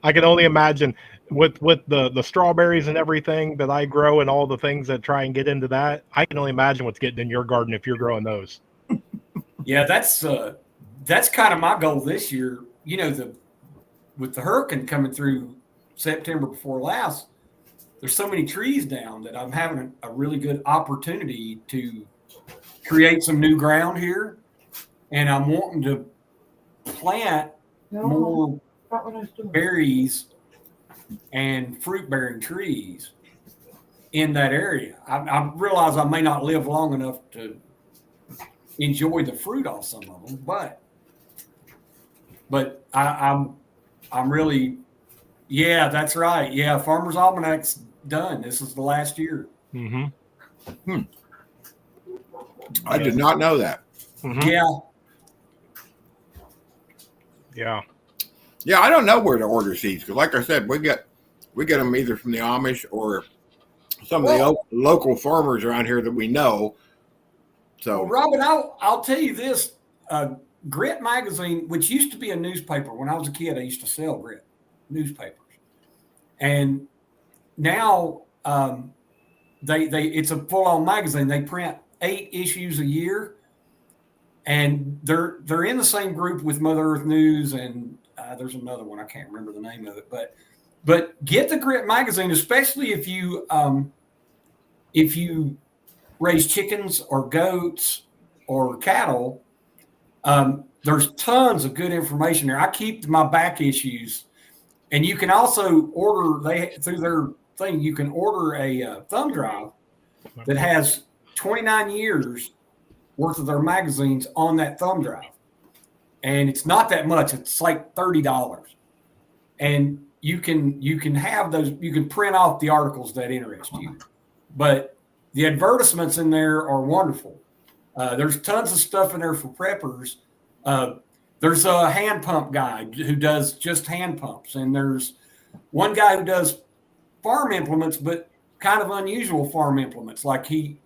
I can only imagine with the strawberries and everything that I grow and all the things that try and get into that. I can only imagine what's getting in your garden if you're growing those. Yeah, that's kind of my goal this year. With the hurricane coming through September before last, there's so many trees down that I'm having a really good opportunity to create some new ground here, and I'm wanting to plant more berries and fruit-bearing trees in that area. I realize I may not live long enough to enjoy the fruit off some of them, but I'm really, yeah, that's right. Yeah, Farmer's Almanac's done. This is the last year. I did not know that. Yeah, I don't know where to order seeds because, like I said, we get them either from the Amish or some of the local farmers around here that we know. So, well, Robin, I'll tell you this: Grit magazine, which used to be a newspaper. When I was a kid, I used to sell Grit newspapers, and now it's a full-on magazine. They print 8 issues a year, and they're in the same group with Mother Earth News, and there's another one I can't remember the name of it, but get the Grit magazine, especially if you raise chickens or goats or cattle, there's tons of good information there. I keep my back issues, and you can also order through their thing. You can order a thumb drive that has 29 years worth of their magazines on that thumb drive, and it's not that much. It's like $30, and you can have those. You can print off the articles that interest you, but the advertisements in there are wonderful. There's tons of stuff in there for preppers. There's a hand pump guy who does just hand pumps, and there's one guy who does farm implements, but kind of unusual farm implements. Like he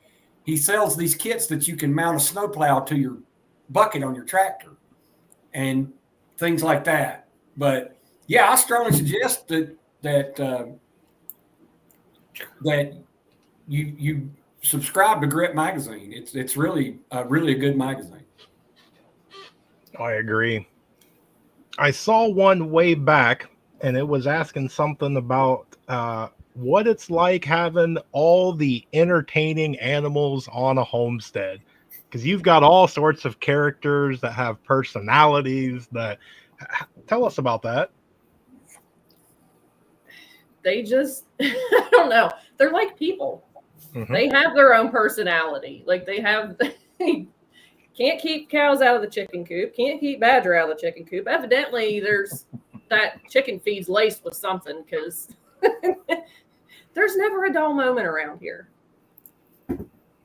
sells these kits that you can mount a snowplow to your bucket on your tractor and things like that. But yeah, I strongly suggest that you subscribe to Grit Magazine. It's really a good magazine. I agree. I saw one way back, and it was asking something about what it's like having all the entertaining animals on a homestead, because you've got all sorts of characters that have personalities. Tell us about that. They just, I don't know. They're like people. Mm-hmm. They have their own personality. Like they can't keep cows out of the chicken coop. Can't keep badger out of the chicken coop. Evidently, there's that chicken feed's laced with something, because there's never a dull moment around here.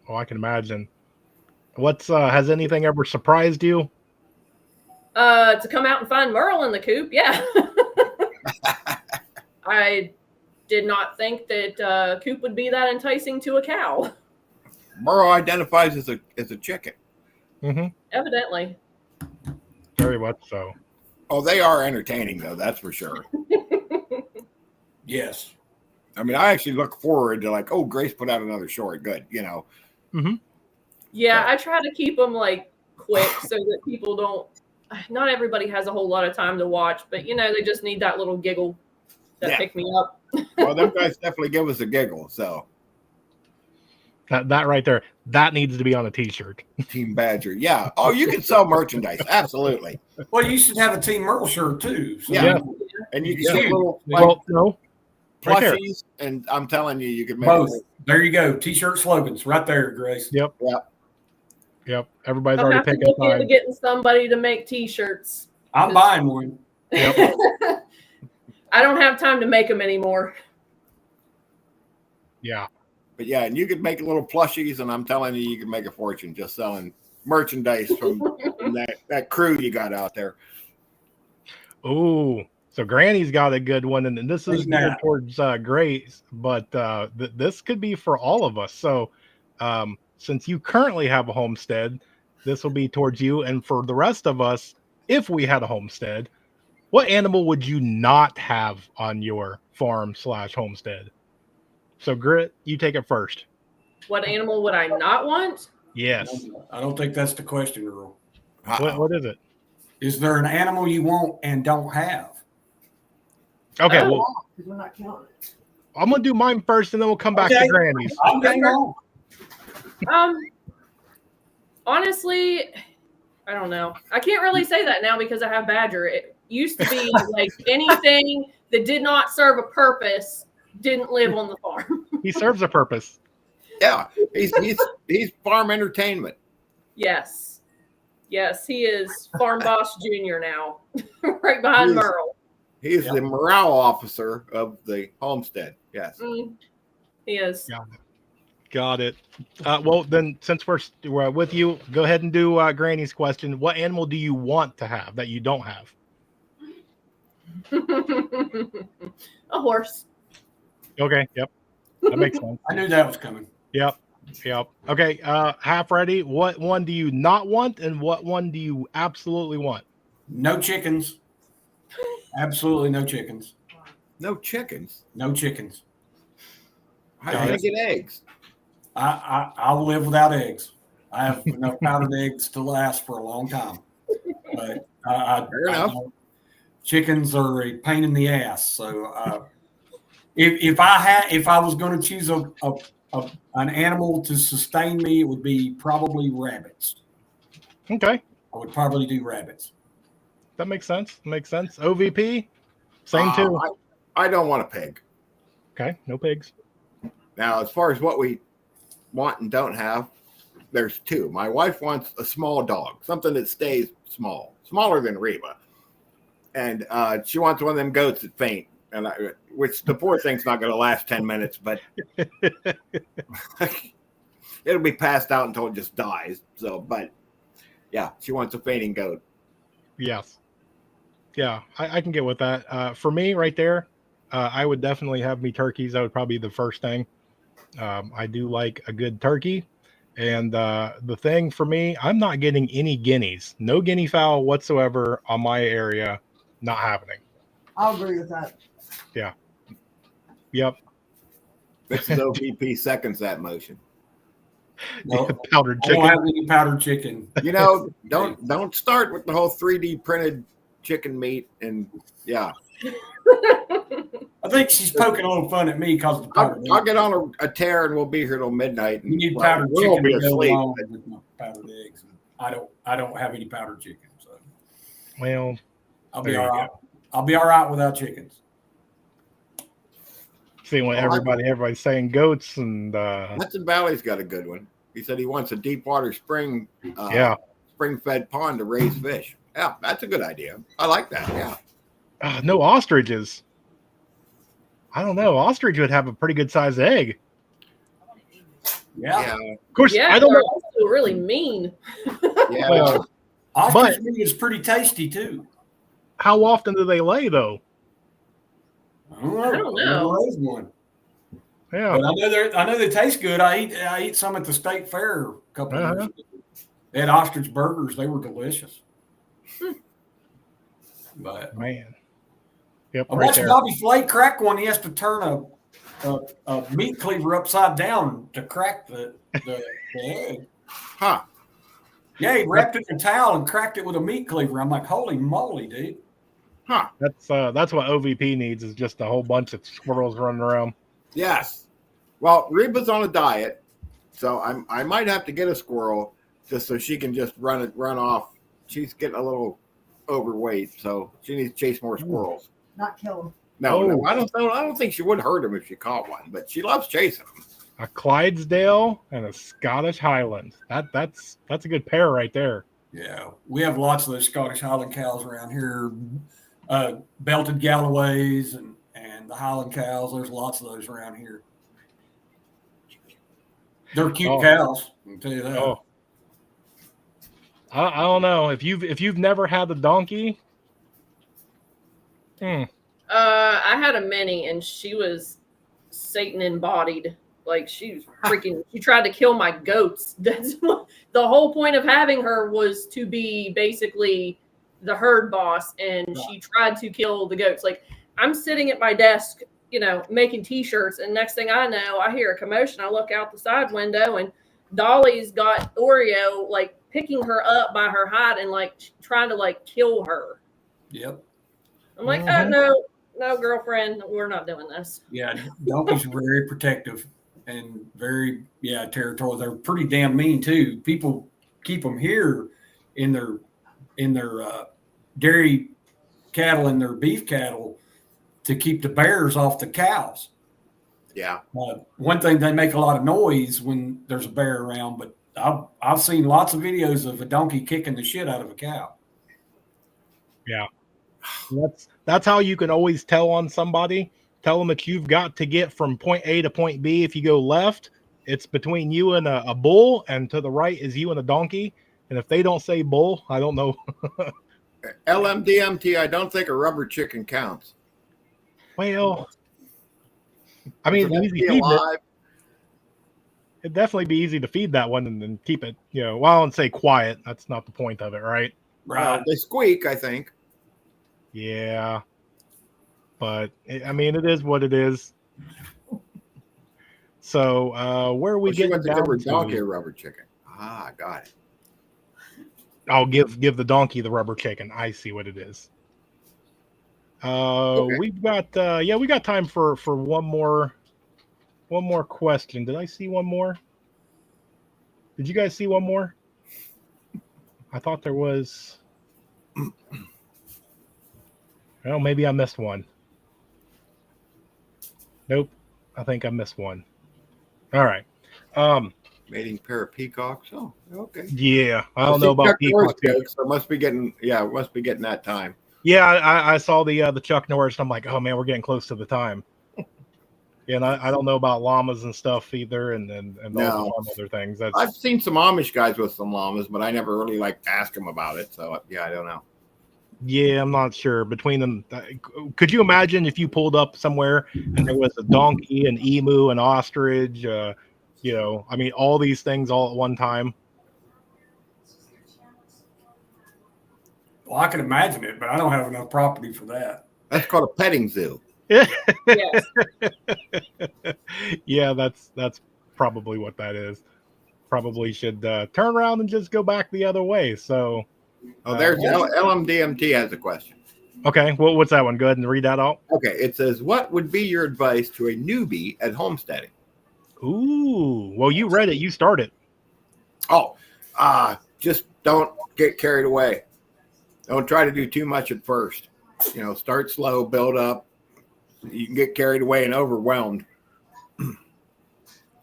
Oh, I can imagine. Has anything ever surprised you? To come out and find Merle in the coop, yeah. I did not think that coop would be that enticing to a cow. Merle identifies as a chicken. Mm-hmm. Evidently. Very much so. Oh, they are entertaining, though. That's for sure. Yes. I mean, I actually look forward to like, oh, Grace put out another short. Good, Mm-hmm. Yeah, I try to keep them like quick so that people don't. Not everybody has a whole lot of time to watch, but they just need that little giggle that pick me up. Well, them guys definitely give us a giggle. So that right there, that needs to be on a T-shirt. Team Badger, yeah. Oh, you can sell merchandise, absolutely. Well, you should have a Team Merle shirt too. So. Yeah. And you can get little plushies, and I'm telling you, you can make both. There you go. T-shirt slogans right there, Grace. Yep. Everybody's I'll already have to picking look into getting somebody to make T-shirts. I'm buying one. Yep. I don't have time to make them anymore. Yeah. But yeah, and you could make little plushies, and I'm telling you, you can make a fortune just selling merchandise from that crew you got out there. Ooh, so Granny's got a good one, and this is geared towards Grace, but this could be for all of us. So since you currently have a homestead, this will be towards you, and for the rest of us, if we had a homestead, what animal would you not have on your farm/homestead? So Grit, you take it first. What animal would I not want? Yes. I don't think that's the question, Earl. What is it? Is there an animal you want and don't have? Okay, well, We're not counting it. I'm gonna do mine first, and then we'll come back to Granny's. I'm getting on. Honestly, I don't know. I can't really say that now because I have Badger. It used to be like anything that did not serve a purpose didn't live on the farm. He serves a purpose. Yeah, he's farm entertainment. Yes, he is Farm Boss Junior now, right behind Merle. He is the morale officer of the homestead. Yes, he is. Got it. Well, then, since we're with you, go ahead and do Granny's question. What animal do you want to have that you don't have? A horse. Okay. Yep. That makes sense. I knew that was coming. Yep. Okay. Half ready. What one do you not want, and what one do you absolutely want? No chickens. Absolutely no chickens. no chickens. No chickens. How are you gonna get eggs? I'll live without eggs. I have enough powdered eggs to last for a long time. But Fair enough. Chickens are a pain in the ass. So if I was going to choose a an animal to sustain me, it would be probably rabbits. Okay, I would probably do rabbits. that makes sense. Makes sense. OVP, same too. I don't want a pig. Okay, no pigs. Now, as far as what we want and don't have, there's two. My wife wants a small dog, something that stays small, smaller than Reba. And she wants one of them goats that faint, which the poor thing's not going to last 10 minutes, but it'll be passed out until it just dies. So, but yeah, she wants a fainting goat. Yes. Yeah, I can get with that. For me, right there, I would definitely have me turkeys. That would probably be the first thing. I do like a good turkey. And the thing for me, I'm not getting any guineas. No guinea fowl whatsoever on my area. Not happening. I'll agree with that. Yeah. Yep. This is OVP seconds that motion. No, Powdered I chicken. don't have any powdered chicken. You know, don't start with the whole 3D printed chicken meat and yeah. I think she's poking a little fun at me because of the powdered I'll eggs. get on a tear and we'll be here till midnight. And, You need well, powdered we'll chicken be to go asleep. along with my powdered eggs. I don't have any powdered chicken, so Well, I'll be there all you right. I'll be all right without chickens. seeing what everybody's saying, goats and Hudson Valley's got a good one. He said he wants a deep water spring, spring-fed pond to raise fish. Yeah, that's a good idea. I like that. Yeah. no ostriches. I don't know. Ostrich would have a pretty good sized egg. Yeah. Of course, Yeah, I don't they're know. also really mean. Yeah. Well, Ostrich meat is pretty tasty too. how often do they lay though? I don't know. I don't I've never know. raised one. Yeah. But I know they taste good. I eat some at the state fair a couple of years ago. They had ostrich burgers. They were delicious. But Man. Yep. I Right watched there. Bobby Flay crack one. He has to turn a meat cleaver upside down to crack the egg. Huh. Yeah, he wrapped it in a towel and cracked it with a meat cleaver. I'm like, holy moly, dude. Huh. That's what OVP needs is just a whole bunch of squirrels running around. Yes. Well, Reba's on a diet, so I might have to get a squirrel just so she can just run off. She's getting a little overweight, so she needs to chase more squirrels. Not kill them. No, I don't think she would hurt him if she caught one, but she loves chasing them. A Clydesdale and a Scottish Highland. That's a good pair right there. Yeah, we have lots of those Scottish Highland cows around here. Belted Galloways and the Highland cows. There's lots of those around here. They're cute cows. I can tell you that. Oh. I don't know if you've never had a donkey. I had a mini and she was Satan embodied. Like she tried to kill my goats. That's what, the whole point of having her was to be basically the herd boss, and she tried to kill the goats. Like I'm sitting at my desk, making t-shirts, and next thing I know, I hear a commotion. I look out the side window and Dolly's got Oreo like picking her up by her hide and like trying to like kill her. Yep. I'm like, Mhm. oh no, girlfriend, we're not doing this. Yeah, donkeys are very protective and very territorial. They're pretty damn mean too. People keep them here in their dairy cattle and their beef cattle to keep the bears off the cows. Yeah. One thing, they make a lot of noise when there's a bear around, but I've seen lots of videos of a donkey kicking the shit out of a cow. Yeah. That's how you can always tell on somebody. Tell them that you've got to get from point A to point B. If you go left, it's between you and a bull, and to the right is you and a donkey. And if they don't say bull, I don't know. LMDMT, I don't think a rubber chicken counts. Well, I mean, For them it's to easy be feeding it. alive, It'd definitely be easy to feed that one and then keep it, well, I wouldn't say quiet. That's not the point of it, right? Right. they squeak, I think. Yeah. But, I mean, it is what it is. So, where are we She getting went to give her down donkey a to? rubber chicken. Ah, got it. I'll give the donkey the rubber chicken. I see what it is. Okay. We've got we got time for one more one more question. Did I see one more? Did you guys see one more? I thought there was. Oh, maybe I missed one. Nope. I think I missed one. All right. Mating pair of peacocks. Oh, okay. Yeah, I don't know about peacocks. So must be getting that time. Yeah, I saw the Chuck Norris. And I'm like, oh man, we're getting close to the time. Yeah, and I don't know about llamas and stuff either, and all the other things. I've seen some Amish guys with some llamas, but I never really asked them about it. So yeah, I don't know. Yeah, I'm not sure. Between them, could you imagine if you pulled up somewhere and there was a donkey, an emu, an ostrich? I mean, all these things all at one time. Well, I can imagine it, but I don't have enough property for that. That's called a petting zoo. Yes. Yeah, that's probably what that is. Probably should turn around and just go back the other way. So, there's LMDMT has a question. Okay, well, what's that one? Go ahead and read that out. Okay, it says, "What would be your advice to a newbie at homesteading?" Ooh, well, you read it. You started. Oh, just don't get carried away. Don't try to do too much at first. Start slow, build up. You can get carried away and overwhelmed.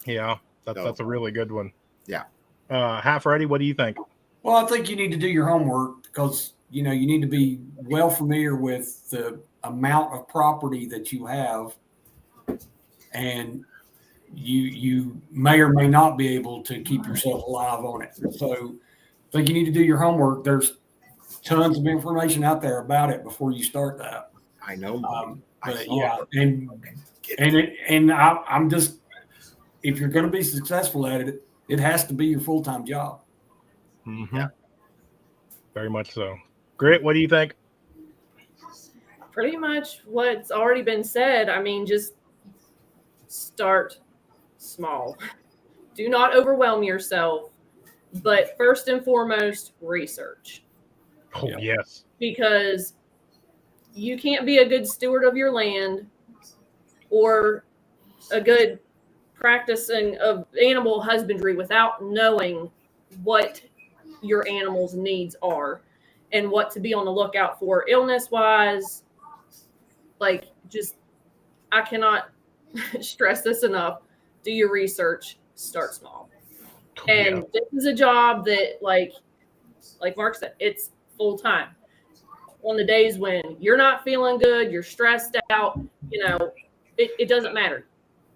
Yeah, that's a really good one. Yeah. Half ready. What do you think? Well, I think you need to do your homework because, you need to be well familiar with the amount of property that you have, and you may or may not be able to keep yourself alive on it. So I think you need to do your homework. There's tons of information out there about it before you start that. I know. But yeah, I'm just, if you're going to be successful at it, it has to be your full-time job. Mm-hmm. Yeah. Very much so. Grit, what do you think? Pretty much what's already been said. I mean, just start small. Do not overwhelm yourself, but first and foremost, research. Oh, yes. Because you can't be a good steward of your land or a good practicing of animal husbandry without knowing what your animal's needs are and what to be on the lookout for illness wise. I cannot stress this enough. Do your research, start small. And this is a job that like Mark said, it's full time. On the days when you're not feeling good, you're stressed out, it doesn't matter.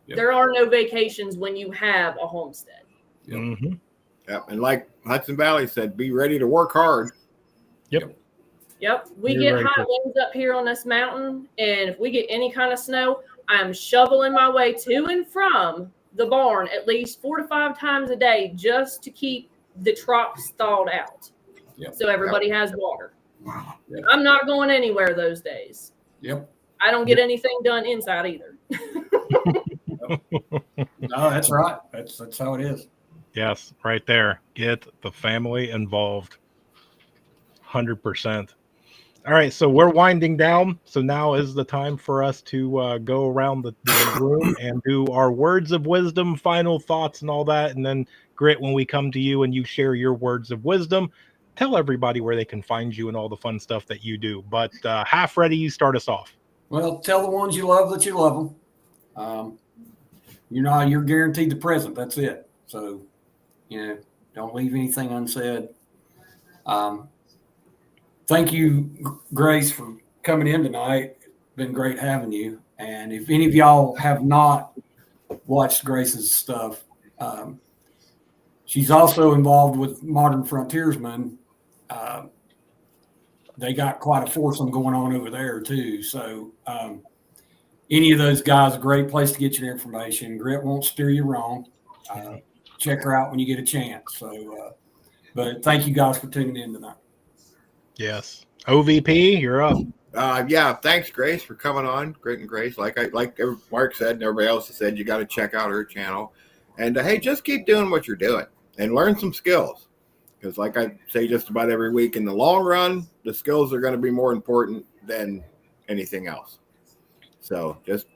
Yep. There are no vacations when you have a homestead. Yep. Mm-hmm. Yep. And like Hudson Valley said, be ready to work hard. Yep. We get high winds up here on this mountain, and if we get any kind of snow, I'm shoveling my way to and from the barn at least 4 to 5 times a day just to keep the troughs thawed out. Yep. So everybody has water. Wow. Yep. I'm not going anywhere those days. Yep. I don't get anything done inside either. No, that's right. That's how it is. Yes, right there. Get the family involved. 100%. All right, so we're winding down. So now is the time for us to go around the room and do our words of wisdom, final thoughts, and all that. And then, Grit, when we come to you and you share your words of wisdom, tell everybody where they can find you and all the fun stuff that you do. But half ready, you start us off. Well, tell the ones you love that you love them. You're guaranteed the present. That's it. So, don't leave anything unsaid. Thank you, Grace, for coming in tonight. It's been great having you. And if any of y'all have not watched Grace's stuff, she's also involved with Modern Frontiersmen. They got quite a foursome going on over there too. So any of those guys, a great place to get your information. Grit won't steer you wrong. Check her out when you get a chance. So, but thank you guys for tuning in tonight. Yes. OVP, you're up. Thanks, Grace, for coming on. Grit and Grace. Like Mark said and everybody else has said, you got to check out her channel. And hey, just keep doing what you're doing and learn some skills. Because like I say just about every week, in the long run, the skills are going to be more important than anything else. So just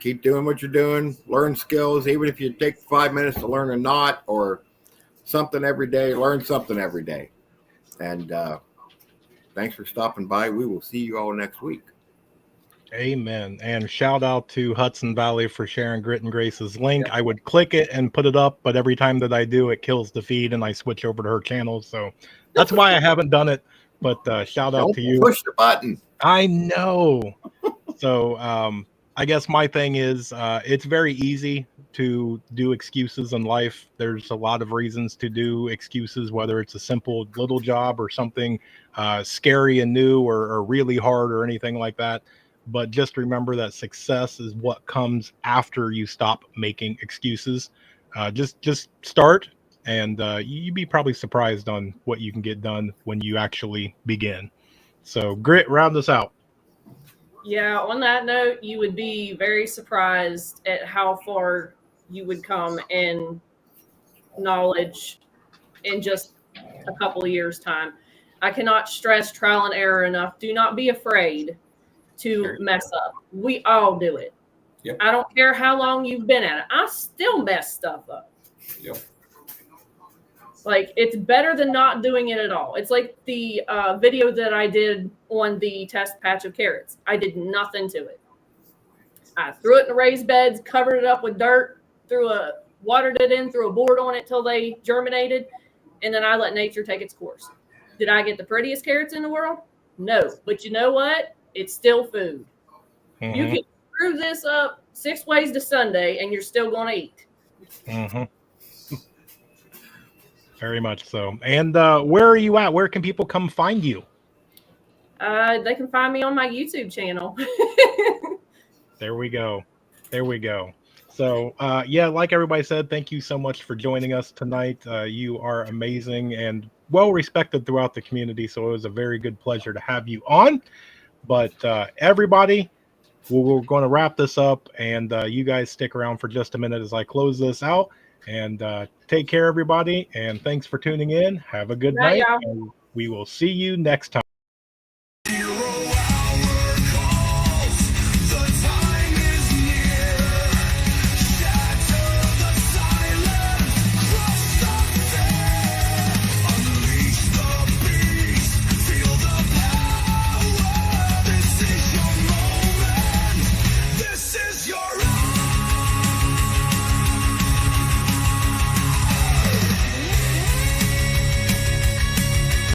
keep doing what you're doing. Learn skills, even if you take 5 minutes to learn a knot or something every day. Learn something every day. And thanks for stopping by. We will see you all next week. Amen. And shout out to Hudson Valley for sharing Grit and Grace's link. I would click it and put it up, but every time that I do, it kills the feed and I switch over to her channel. So that's why I haven't done it. But shout out to you. Push the button. I know. So I guess my thing is it's very easy to do excuses in life. There's a lot of reasons to do excuses, whether it's a simple little job or something scary and new or really hard or anything like that. But just remember that success is what comes after you stop making excuses. Just start, and you'd be probably surprised on what you can get done when you actually begin. So, Grit, round us out. Yeah, on that note, you would be very surprised at how far you would come in knowledge in just a couple of years' time. I cannot stress trial and error enough. Do not be afraid to mess up. We all do it. Yep. I don't care how long you've been at it. I still mess stuff up. Yep. Like, it's better than not doing it at all. It's like the video that I did on the test patch of carrots. I did nothing to it. I threw it in the raised beds, covered it up with dirt, watered it in, threw a board on it till they germinated, and then I let nature take its course. Did I get the prettiest carrots in the world? No. But you know what? It's still food. Mm-hmm. You can screw this up 6 ways to Sunday, and you're still going to eat. Mm-hmm. Very much so. And where are you at? Where can people come find you? They can find me on my YouTube channel. There we go. There we go. So, yeah, like everybody said, thank you so much for joining us tonight. You are amazing and well respected throughout the community. So it was a very good pleasure to have you on. But everybody, we're going to wrap this up, and you guys stick around for just a minute as I close this out. And take care, everybody. And thanks for tuning in. Have a good night. And we will see you next time.